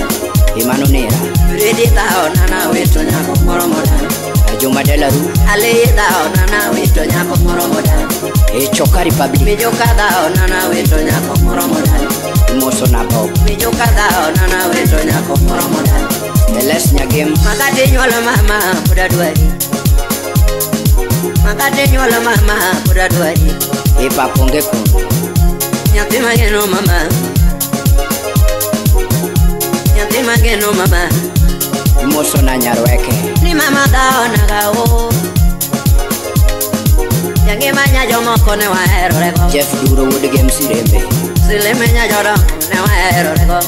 Imano Nera. Redi dao nana wito nyako moro moda. Ajuma Delaru. Ale dao nana wito nyako moro moda. Choka Republic. Mijoka dao nana wito nyako moro moda. Imosona Bob. Mijoka dao nana wito nyako moro moda. Eles Nyagem. Makati nyolo mama kuda duari. Makati nyolo mama kuda duari. Epa Pongeko. Nyati mageno mama. Nyati mageno mama. Imosona Nyarweke. Ni mama dao nagao. Yangi manya jomo kone wa hero rego. Jeff Duro Wood Game Sirembe. Sile menya joro ne wa hero rego.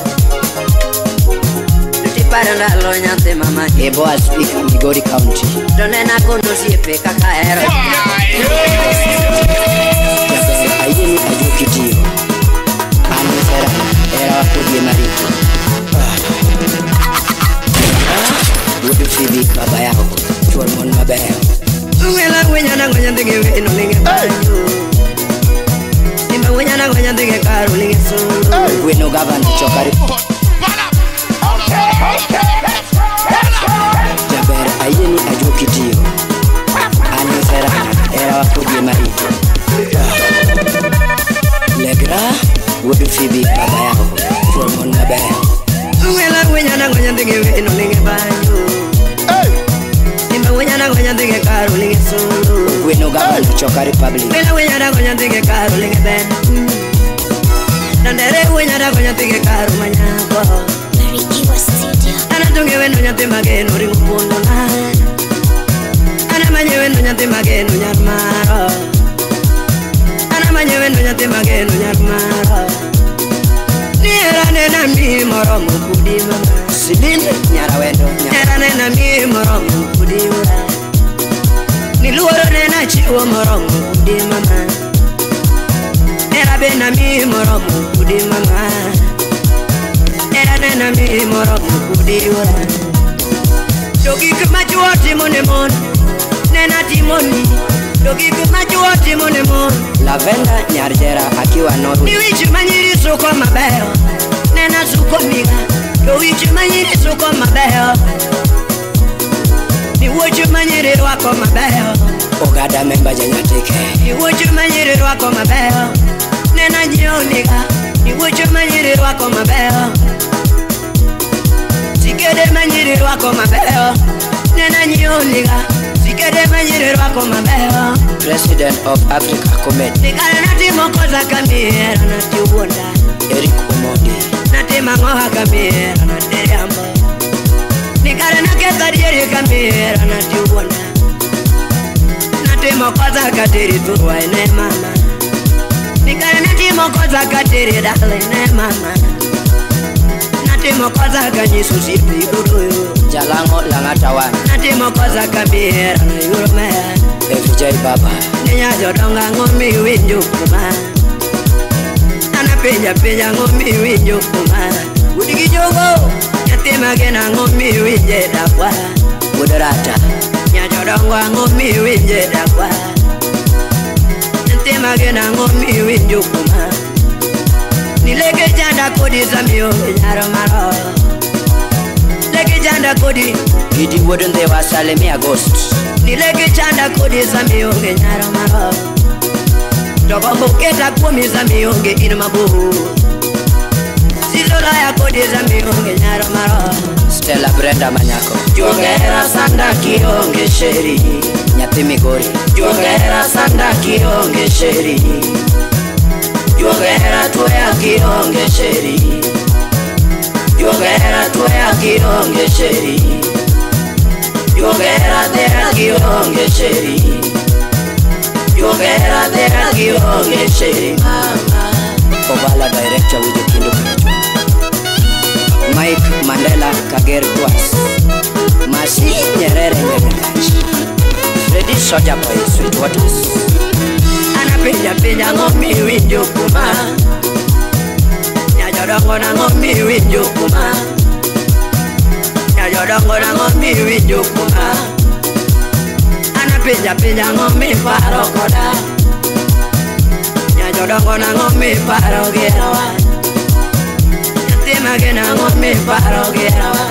Duti paranda lo nyati mama. Eboa Speaker Migori County. Done na kondo siepe kaka hero. Ayeni Ajukitio. Anisera. Era Wakudie Marito. Wood Phoebe Baba yao. Chualmon Mabeo. Wela wenya na ngonya ndege ino linge bayo. Simba wenya na ngonya ndege karo linge solo. Gweno Gavan Chokari. Jaber Ayeni Ajukitio. Anisera. Era Wakudie Marito. Legra Wood Phoebe Baba yao. Chualmon Mabeo. Wela wenya na ngonya ndege ino linge bayo. Simba wenya na ngonya ndege karo linge solo. Gweno Gavan Choka Republic. Wela wenya na ngonya ndege karo linge ben. Nandere wenya na ngonya ndege karo manyako. Ana tunge weno nyate mageno ringo pondo na. Ana manye weno nyate mageno nyarmaro. Ana manye weno nyate mageno nyarmaro. Niera nena mi moro mukudi mama. Silinde Nyara Wendo. Niera nena mi moro mukudi mama. Niluoro nena chiwo moro mukudi mama. Niera bena mi moro mukudi mama. Niera nena mi moro mukudi mama. Dogi kumajuo timone mon. Nena timoni. Dogi kumajuo timone mon. Lavenda Nyarjera akiwa Norway. Niwichi manyiri suko mabeo. Nena suko miga. Niwichi manyiri suko mabeo. Niwichi manyiri wako mabeo. Ogada memba Janyatike. Niwichi manyiri wako mabeo. Nena jioniga. Niwichi manyiri wako mabeo. Sikede manyiri wako mabeo. Nena jioniga. Sikede manyiri wako mabeo. President of Africa Committee. Nikala nati mokoza kamera nati uwonda. Eric Omondi. Nati mangoha kamera nati yambo. Nikala nakeza dieri kamera nati uwonda. Nati mokoza katiri tuwa ene mama. Nikala nati mokoza katiri dale ene mama. Nati mokoza kanyisu sipi uruyo. Jalango Langata Wana. Nati mokoza kamera na yuromea. FJ Baba Ninya jodonga ngomi winjo kuma Ana peja ngomi winjo kuma Udigi jogo Nyatima gena ngomi winje dakwa Budarata Nya jodonga ngomi winje dakwa Nyatima gena ngomi winjo kuma Nileke janda kodi zamio nyaro maro Leke janda kodi Gidi wouldn't they was salemi August Nileke janda kodi zamio nyaro maro Togo buketa kumi zamio inmabu Sizola ya kodi zamio nyaro maro Stella Brenda Manyako Juongera sanda kionge sheri Nyati Migori Juongera sanda kionge sheri Juongera tuya kionge sheri Juongera tuya kionge sheri Juongera tera kionge sheri Juongera tera kionge sheri mama Ovala director with the Kindu Kachwa Mike Mandela Kager Twas Masi Nyerere Nyerere Freddy Soja Boy Sweet Waters Ana peja ngomi winjo kuma Nyajodongo na ngomi winjo kuma Nyajodongo na ngomi winjo kuma Ana peja ngomi paro koda Nyajodongo na ngomi paro gerawa Nyatima gena ngomi paro gerawa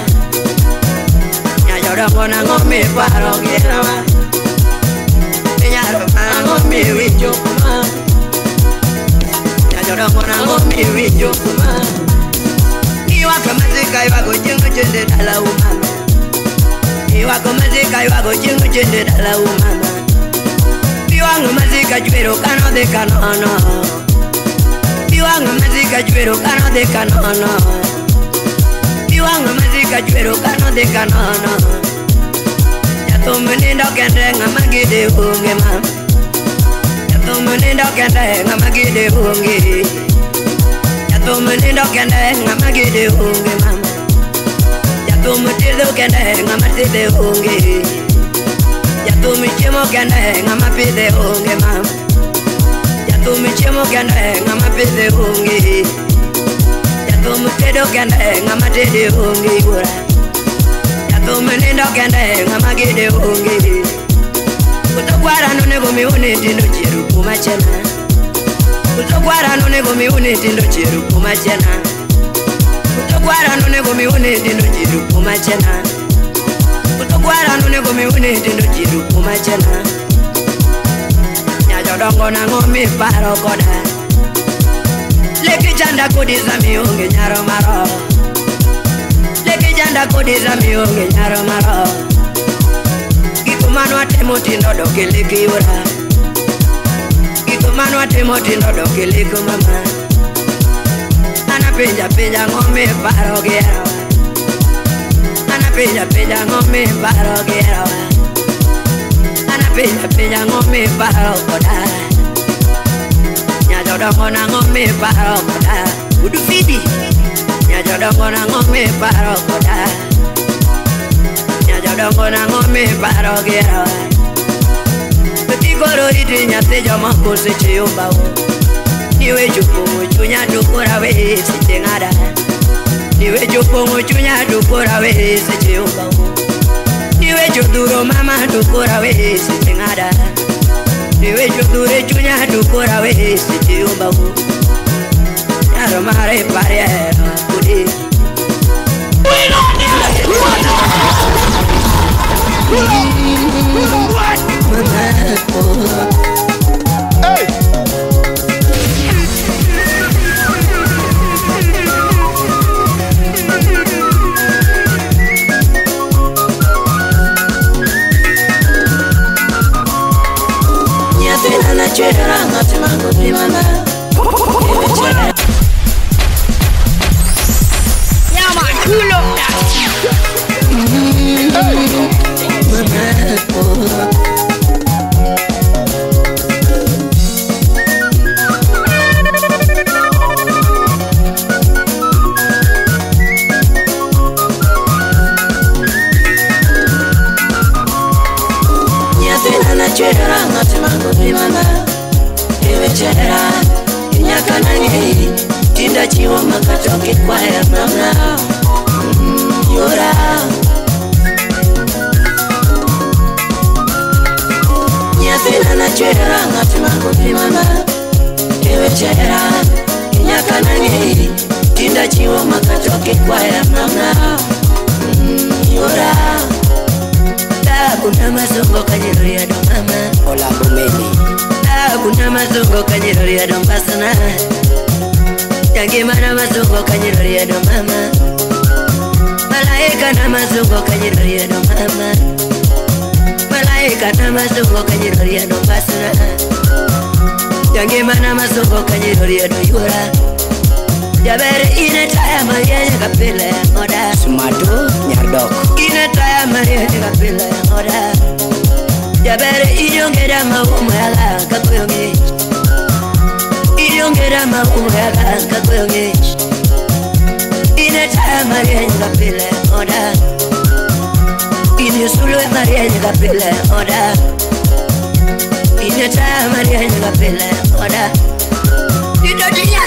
Nyajodongo na ngomi paro gerawa Nyaro ngomi winjo kuma Nyajodongo na ngomi winjo kuma Iwako mazika iwako jingu jende dala umama Iwako mazika iwako jingu jende dala umama Iwangu mazika jwero kano de kanono Iwangu mazika jwero kano de kanono Iwangu mazika jwero kano de kanono Yatumunindo kende ngamagide unge mama Yatumunindo kende ngamagide unge Yatumunindo kende ngamagide unge mama Yatumutido kende ngamatide unge Yatumichimo kende ngamapide unge mama Yatumichimo kende ngamapide unge Yatumutido kende ngamatide unge gura Yatumunindo kende ngamagide unge Utogwara nune gumiune tindo chiru kumachena Utogwara nune gumiune tindo chiru kumachena Utogwara nune gumiune tindo chiru kumachena Utogwara nune gumiune tindo chiru kumachena Nyajodongo na ngomi paro koda Leki janda kodi zamionge nyaro maro Leki janda kodi zamionge nyaro maro Gikumano atemo tindo doke leki yura Gikumano atemo tindo doke leki mama Ana peja ngome paro gerawa Ana peja ngome paro gerawa Ana peja ngome paro koda Nyajodongo na ngome paro koda Udu fidi Nyajodongo na ngome paro koda Nyajodongo na ngome paro gerawa Petigoro iti nyate joma kose chiyumba wo Niwe jupungu chunya dukura we sichengada Niwe jupungu chunya dukura we sichiyumba wo Niwe juduro mama dukura we sichengada Niwe judure chunya dukura we sichiyumba wo Nyaro mare pare kudi Hey! Nyatena na chera ngati mango di mama Yeah man, pull up that chera ngati mangoni mama ewe chera inyaka nangi tinda chiwo makatoke kwa ya mama yora nyafina na chera ngati mangoni mama ewe chera inyaka nangi tinda chiwo makatoke kwa ya mama yora kuna mazongo kanyiroria do mama Ola bumeni kuna mazongo kanyiroria do mbasana Yangi mana mazongo kanyiroria do mama Malaika na mazongo kanyiroria do mama Malaika na mazongo kanyiroria do mbasana Yangi mana mazongo kanyiroria do yura Jabere ine taya mariya kapile moda Sumado nyardok ine taya mariya kapile moda Jabere inyongera maumala kakoyonge Inyongera maumala kakoyonge Ine taya mariya kapile moda Ine sulu mariya kapile moda Ine taya mariya kapile moda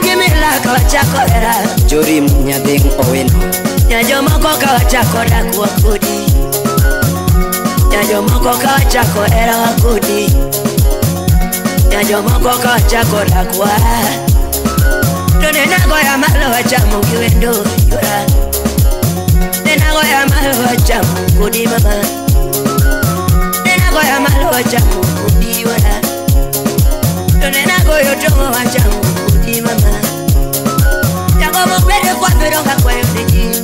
Gimila kawachakora Jorim nyading oweno Nyajomoko kawachakora kuwa kudi Nyajomoko kawachakora wakudi Nyajomoko kawachakora kuwa Nenago ya malo wachamu kiwendo yura Nenago ya malo wachamu kudi mama Nenago ya malo wachamu kudi yura Nenago yotomo wachamu kudi mama Yago mbele kwa peronga kwa yondeji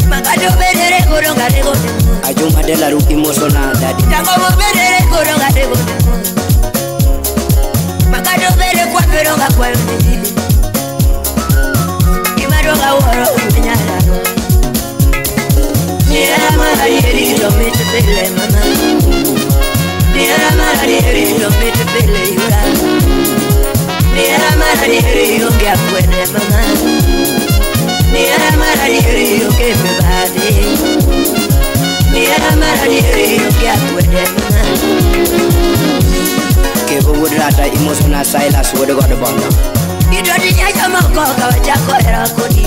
Magado mbele koronga rego demo Ajuma de la rupi mosona dadi Yago mbele koronga rego demo Magado mbele kwa peronga kwa yondeji Imaronga woro umenyala Niera marari domete pele mama Niera marari domete pele yura Niera marari yonge akwene mama Niera marari yonge mebade Niera marari yonge akwene mama Kevo wudrata imosona Silas wodo godo bono Idodi nyaja moko kawachako era kodi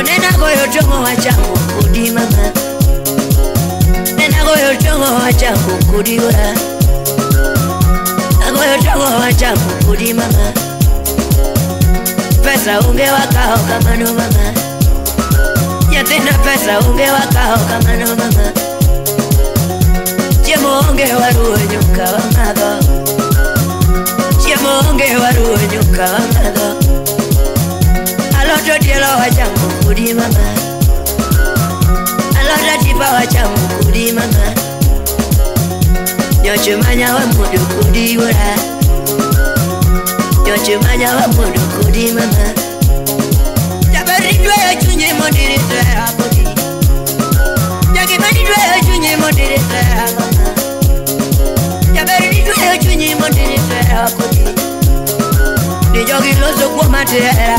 Nena goyo tongo wachamu kudi mama Nena goyo tongo wachamu kudi ura Nagoyo tongo wachamu kudi mama Pesa unge wakao kama no mama Yatina pesa unge wakao kama no mama Jemo unge waruo nyuka wa madho Jemo unge waruo nyuka wa madho Aloto dielo wachamu kudi mama Aloto tipa wachamu kudi mama Nyochumanya wa mudu kudi ura Nyochumanya wa mudu kudi mama Jabari dwe chunye modiri tra kudi Jagimani dwe chunye modiri tra mama Jabari dwe chunye modiri tra kudi Nijogi lozo kwa matera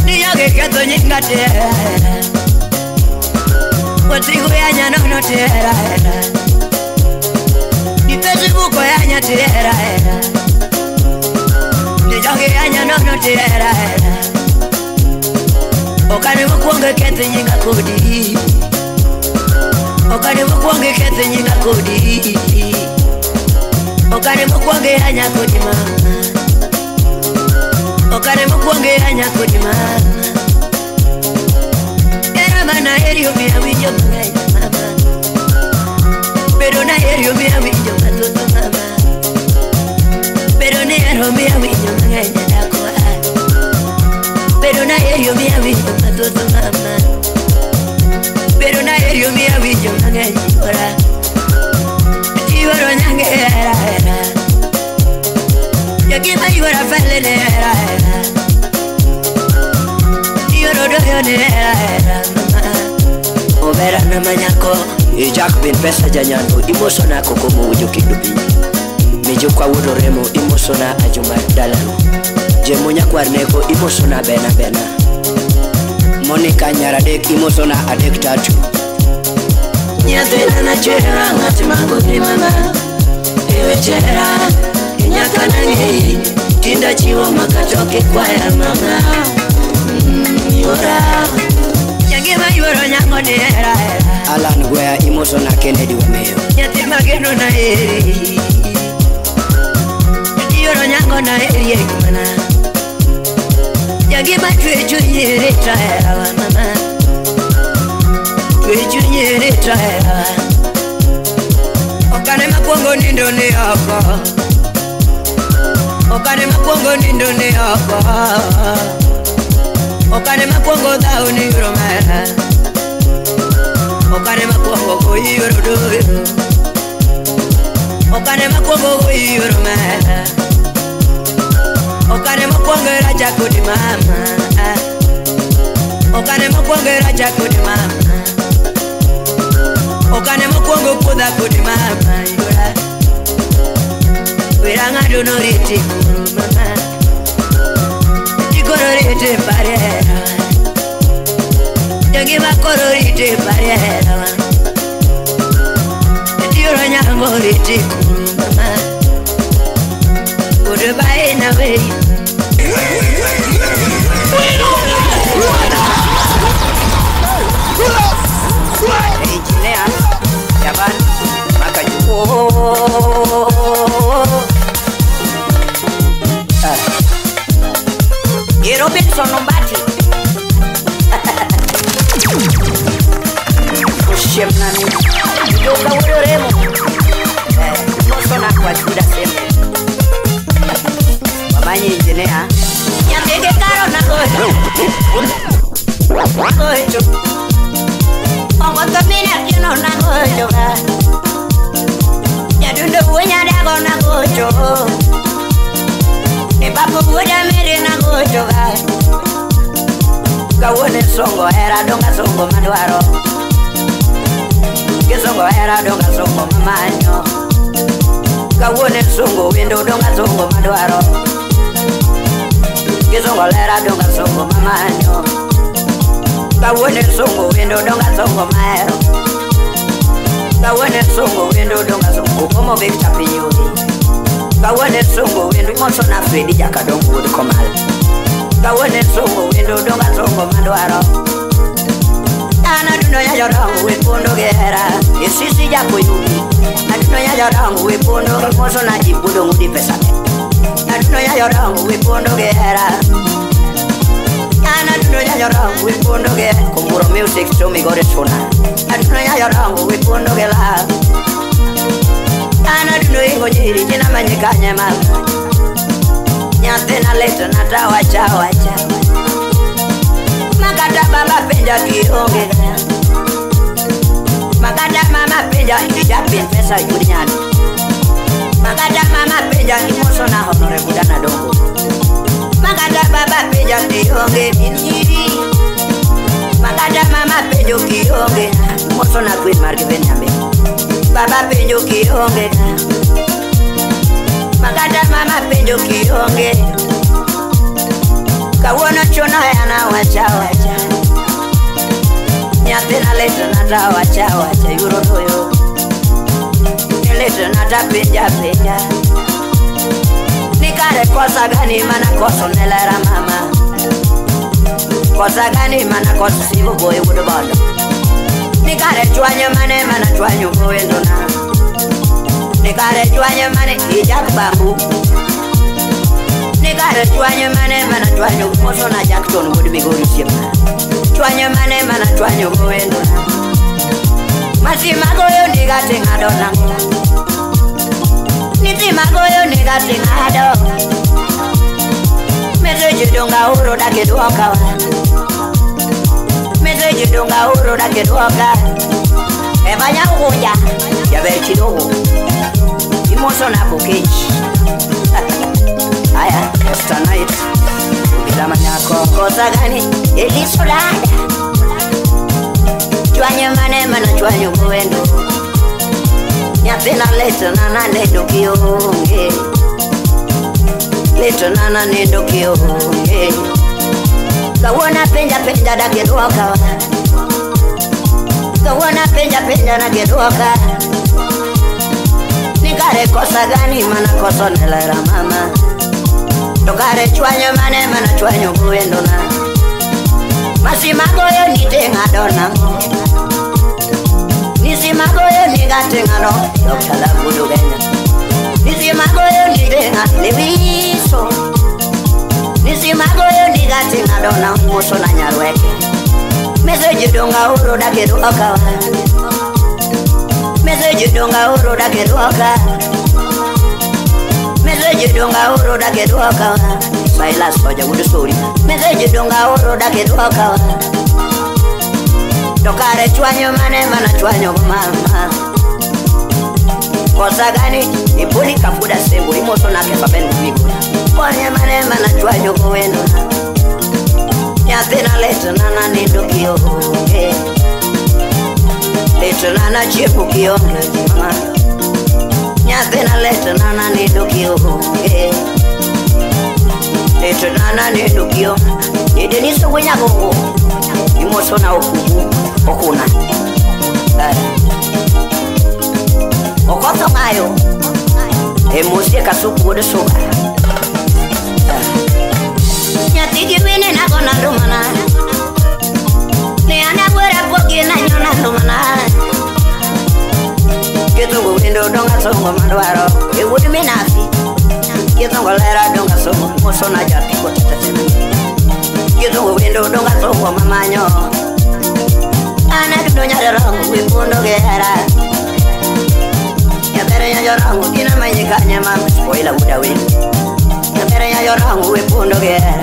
Nijogi kato nyinga tera Watigu ya nyanono tera Nipesibuko ya nyatera Nijogi ya nyanono tera Okane mkuonge kete nyinga kodi Okane mkuonge kete nyinga kodi Okane mkuonge ya nyakodi mama Okane mkuonge ya nyakodi mama Era mana erio mia winjo mangenya mama Pero na erio mia winjo matoto mama Pero na erio mia winjo mangenya dakwa Pero na erio mia winjo matoto mama Pero na erio mia winjo mangenya ora Tivoro nyange era Yagima yora falele era Yoro doyo era mama Obera na manyako Ijak bin pesa janyano imosona kokomo ujo kidubi Mejo kwa wudo remo imosona ajuma dalaru Jemonya kwa neko imosona bena bena Monica nyaradek imosona adek tatu Nyathina na chera ngati maguri mama Ewe chera Inyaka nangi Tinda chiwo makatoke kwa ya mama Yora Nyangima yoro nyango ni era Alan Gwea Imoso na Kennedy Wameo Nyati mageno na eri Yoro nyango na eri ekumana Nyangima tueju nyere traera wa mama Tueju nyere traera Okane makuongo nindo ni hoko Okane makuongo nindo ni hoko Okane makuongo dhao ni uromera Okane makuongo koi urodoyo Okane makuongo koi uromera Okane makuongo raja kudi mama Okane makuongo raja kudi mama Okane makuongo kuda kudi mama Wiranga dono riti kuru mama Tikororite barera Jangi makoro rite barera Tioro nyango riti kuru mama Goodbye na way Engineer Japan Makaju Robinson Nombati Ushem nani Yoka wuro remo Moso na kwa chuda seme Wamanyi engineer Nyambege karo na gojo Gojo Ongo tomine kino na gojo Nyadundo uwenya dago na gojo Papo uja meri na gojo Kawone songo era donga songo madwaro Kisongo era donga songo mamanyo Kawone songo window donga songo madwaro Kisongo era donga songo mamanyo Kawone songo window donga songo maero Kawone songo window donga songo Como Victor Pinyuri Kawone songo window Imoso na Fredi jaka dongo wudi komal Kawone songo window donga songo madwaro Ana duno ya jorangu wipundo gera Isisi jako yugi Aduno ya jorangu wipundo Imoso na jibudo ngudi pesake Aduno ya jorangu wipundo gera Ana duno ya jorangu wipundo gera Kumburo music to mi gore suna Aduno ya jorangu wipundo gera Ana duno ingo nyiri jina manyikanya mama Nyathina leto nata wacha Makata baba penja kionge Makata mama penja ijapin pesa yuri nyani Makata mama penja Imoso na honore budana dongo Makata baba penja kionge miniri Makata mama penjo kionge Imoso na Queen Marki Benjamin Baba penjo kionge Makata mama penjo kionge Kawona chona yana wacha Nyathina leto nata wacha Yuro toyo Leto nata penja Nikare kosa gani mana koso nelera mama Kosa gani mana koso sivo boy wudu bondo Nikare chwanyo mane mana chwanyo goendo na Nikare chwanyo mane hijak bambu Nikare chwanyo mane mana chwanyo Moso na Jackson wudu migori siemna Chwanyo mane mana chwanyo goendo na Masima goyo nigate ngado nango Nitima goyo nigate ngado Meseji donga uro dake duoka wa Meseji donga uro dake duoka Ebanya ugoja Yabe chidogo Imoso na bukeji Aya, esta night Bila nyako kosa gani Elisolada Chwanyo mane mana chwanyo goendo Nyathina leto nana nendo kionge Leto nana nendo kionge Kawona penja dake duoka Kawona penja na gedoka. Nikare kosa gani mana kosa nelera mama. Tokare chwanyo mane mana chwanyo kuendona. Masimagoyo nitenga dona. Nisimagoyo nigatenga no. Dokala budu genya. Nisimagoyo nitenga leviso. Nisimagoyo nigatenga dona moso na nyarweke. Message donga uro da gedoka. Message donga uro da gedoka. Message donga uro da gedoka. Silas soja wudu story. Message donga uro da gedoka. Tokare chwanyo mane mana chwanyo mama. Kosa gani ibuli kafuda sembo imoto na kepa benu migo. Konye mane mana chwanyo kuendo. Nyapena leto nana nindo kionge. Leto nana chepu kionge mama. Nyapena leto nana nindo kionge. Leto nana nindo kionge. Ede niso wenya gongo. Imoso na okubu okuna. Okoto mayo. Emosie kasuku wode soba. Nyatigi wine na kona lumana. Ni anakwera poki na nyona lumana. Kitungu windo donga songo mandwaro. Ewudi minafi. Kitungu lera donga songo moso na jati kwa tatatena. Kitungu windo donga songo mamanyo. Ana dunya jarangu wipundo gera. Yaterenya jarangu kina manyikanya mama spoila buda wini. Yaterenya jarangu wipundo gera.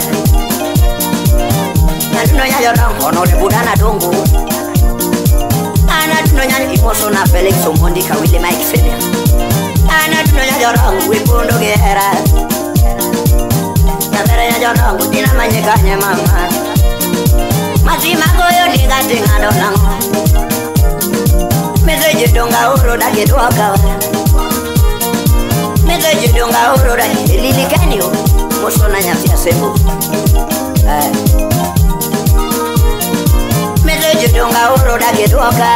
Dunya jarangu onole buda na dongo. Ana dunya imoso na Felix Omondi kawile Mike Senya. Ana dunya jarangu wipundo gera. Yaterenya jarangu kina manyikanya mama. Masimagoyo nigatenga dona. Message donga uro da gedoka. Message donga uro da lilikanyo moso na nyafia sembo. Message donga uro da gedoka.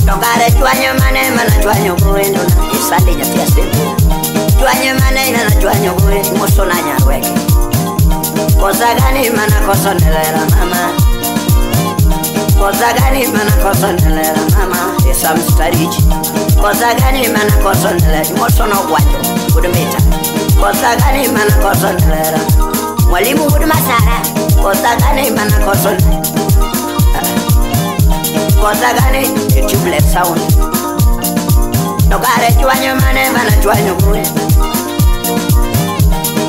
Tokare chwanyo mane mana chwanyo kuendo na isande nyafia sembo. Chwanyo mane na chwanyo kuendo moso na nyarweke. Kosa gani mana kosa nelera mama. Kosa gani mana kosa nelera mama. Esa mstarichi. Kosa gani mana kosa nelera moso no gwanyo kudumita. Kosa gani mana kosa nelera mwalimu kudumasara. Kosa gani mana kosa. Kosa gani YouTube let sound. Tokare chwanyo mane mana chwanyo kuwe.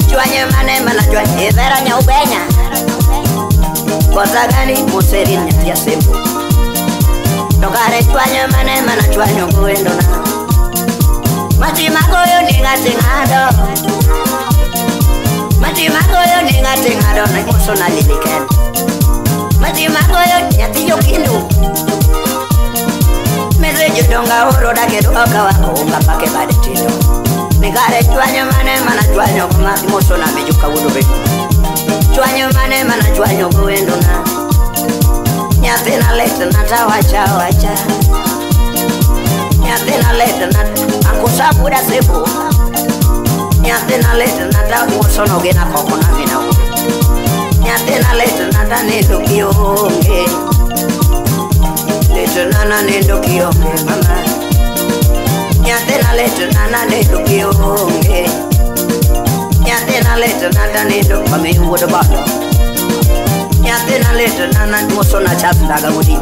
Chwanyo mane mana chwanyo evera nya ubenya. Kosa gani muserin nyatia sembo. Tokare chwanyo mane mana chwanyo kuendo na. Masimagoyo ningatengado. Masimagoyo ningatengado na moso na liliken. Masimagoyo nyatiyo kindu. Message donga uro da gedoka wako unga pake bade tindo. Nikare chwanyo mane mana chwanyo kuma moso na mejuka wudu beku. Chwanyo mane mana chwanyo kuendo na. Nyapena leto nata wacha. Nyapena leto nata ankusa buda sebo. Nyapena leto nata moso no gena koko na mina wudu. Nyapena leto nata nendo kionge. Leto nana nendo kionge mama. Nyatena leto nana nendo kionge. Nyatena leto nana nendo kame wudu bado. Nyatena leto nana moso na chapu daga wudi.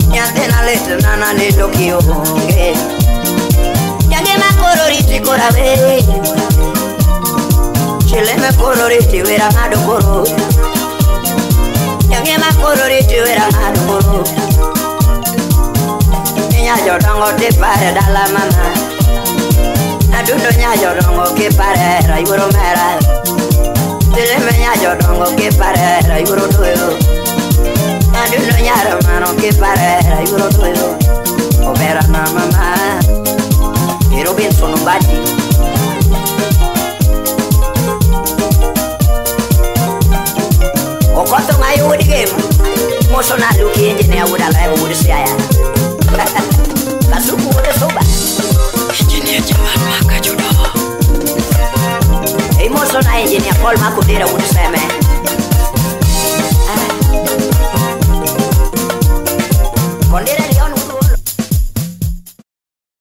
Nyatena leto nana nendo kionge. Yange makororiti korawe. Chile me kororiti wera ngado koro. Yange makororiti wera ngado koro. Nyajo dongo te pare dala mama. Adundo nyajo dongo ke pare raiburo mera. Dile me nyajo dongo ke pare raiburo doyo. Adundo nyaro mano ke pare raiburo doyo. Obera na mama. Robinson Mbati. Okoto ngayo di game. moso na luki engineer would alive would say I Kasuku would soba Engineer Jaman Makajudo Hey moso na engineer Paul Makudera would say man